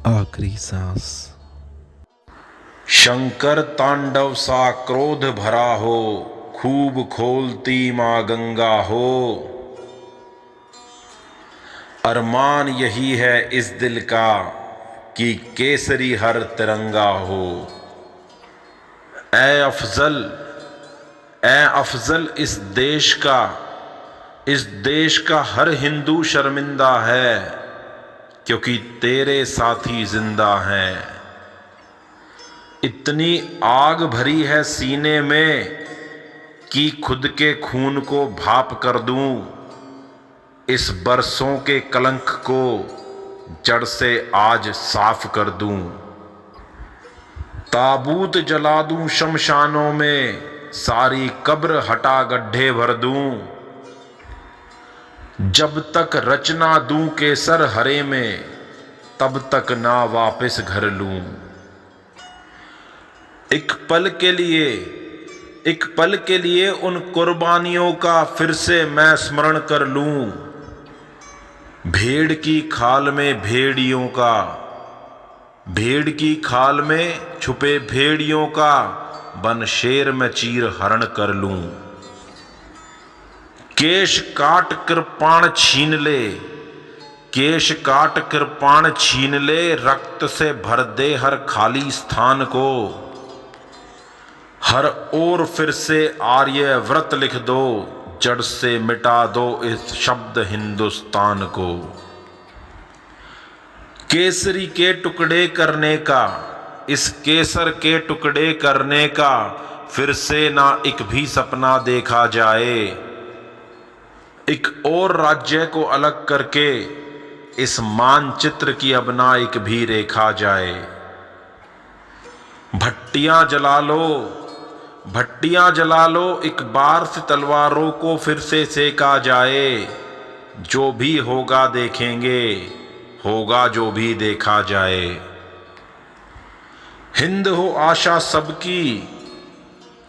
आखिरी सांस। शंकर तांडव सा क्रोध भरा हो, खूब खोलती माँ गंगा हो। अरमान यही है इस दिल का कि केसरी हर तिरंगा हो। ऐ अफजल इस देश का हर हिंदू शर्मिंदा है, क्योंकि तेरे साथी जिंदा हैं। इतनी आग भरी है सीने में कि खुद के खून को भाप कर दूं। इस बरसों के कलंक को जड़ से आज साफ कर दूं। ताबूत जला दूं शमशानों में, सारी कब्र हटा गड्ढे भर दूं। जब तक रचना दूं केसर हरे में, तब तक ना वापस घर लूं। एक पल के लिए उन कुर्बानियों का फिर से मैं स्मरण कर लूं। भेड़ की खाल में छुपे भेड़ियों का बन शेर में चीर हरण कर लूं। केश काट कृपाण छीन ले, रक्त से भर दे हर खाली स्थान को। हर ओर फिर से आर्य व्रत लिख दो, जड़ से मिटा दो इस शब्द हिंदुस्तान को। केसरी के टुकड़े करने का, इस केसर के टुकड़े करने का फिर से ना एक भी सपना देखा जाए। एक और राज्य को अलग करके इस मानचित्र की अब ना एक भी रेखा जाए। भट्टियां जला लो, एक बार से तलवारों को फिर से सेका जाए। जो भी होगा देखेंगे, होगा जो भी देखा जाए। हिंद हो आशा सबकी,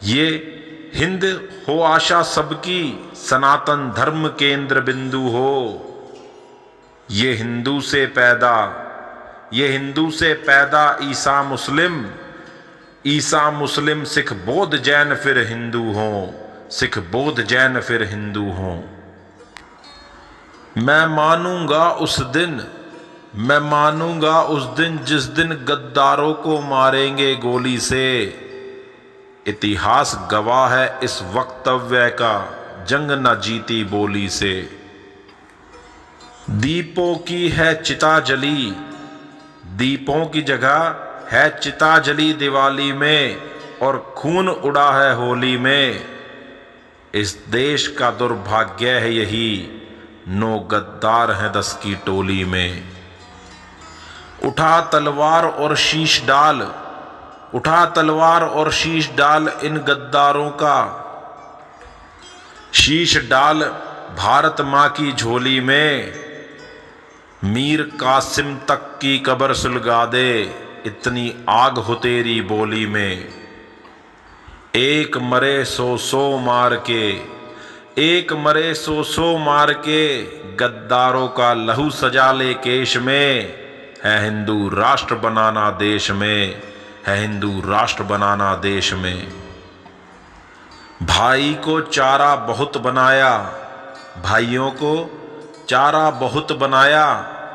ये हिंद हो आशा सबकी, सनातन धर्म केंद्र बिंदु हो। ये हिंदू से पैदा ईसा मुस्लिम सिख बौद्ध जैन फिर हिंदू हों। मैं मानूंगा उस दिन जिस दिन गद्दारों को मारेंगे गोली से। इतिहास गवाह है इस वक्तव्य का, जंग न जीती बोली से। दीपों की जगह है चिता जली दिवाली में, और खून उड़ा है होली में। इस देश का दुर्भाग्य है यही, 9 गद्दार हैं 10 की टोली में। उठा तलवार और शीश डाल इन गद्दारों का। शीश डाल भारत माँ की झोली में। मीर कासिम तक की कब्र सुलगा दे, इतनी आग हो तेरी बोली में। एक मरे सौ मार के, गद्दारों का लहू सजा ले केश में। है हिंदू राष्ट्र बनाना देश में। भाइयों को चारा बहुत बनाया,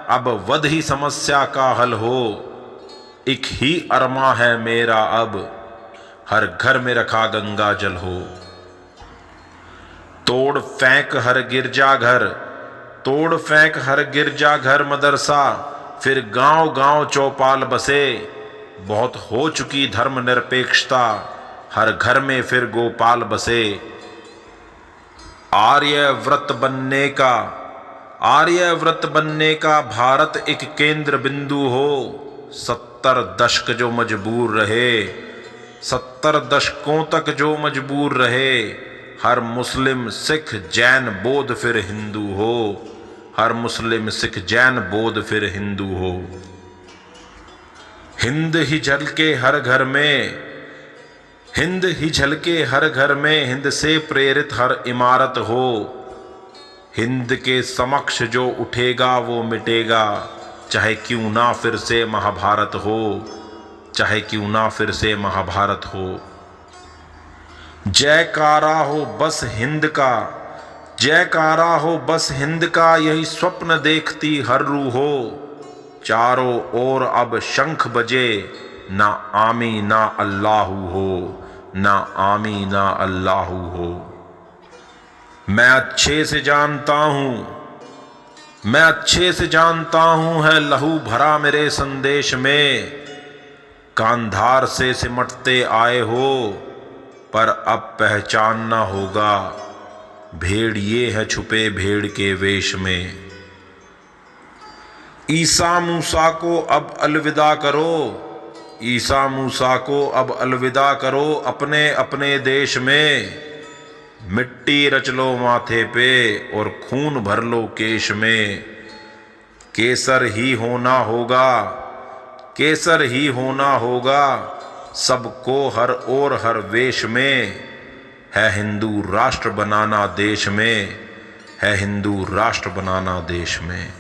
अब वध ही समस्या का हल हो। एक ही अरमा है मेरा अब, हर घर में रखा गंगा जल हो। तोड़ फेंक हर गिरजाघर मदरसा, फिर गांव चौपाल बसे। बहुत हो चुकी धर्म निरपेक्षता, हर घर में फिर गोपाल बसे। आर्य व्रत बनने का भारत एक केंद्र बिंदु हो। 70 दशकों तक जो मजबूर रहे, हर मुस्लिम सिख जैन बौद्ध फिर हिंदू हो। हिंद ही झलके हर घर में, हिंद से प्रेरित हर इमारत हो। हिंद के समक्ष जो उठेगा वो मिटेगा, चाहे क्यों ना फिर से महाभारत हो, चाहे क्यों ना फिर से महाभारत हो। जयकारा हो बस हिंद का, जयकारा हो बस हिंद का, यही स्वप्न देखती हर रूह हो। चारों ओर अब शंख बजे, ना आमी ना अल्लाहू हो, ना आमी ना अल्लाहू हो। मैं अच्छे से जानता हूँ, मैं अच्छे से जानता हूँ है लहू भरा मेरे संदेश में। कांधार से सिमटते आए हो, पर अब पहचानना होगा, भेड़ ये है छुपे भेड़ के वेश में। ईसा मूसा को अब अलविदा करो, ईसा मूसा को अब अलविदा करो अपने अपने देश में। मिट्टी रच लो माथे पे और खून भर लो केश में। केसर ही होना होगा, केसर ही होना होगा, सबको हर ओर हर वेश में। है हिंदू राष्ट्र बनाना देश में, है हिंदू राष्ट्र बनाना देश में।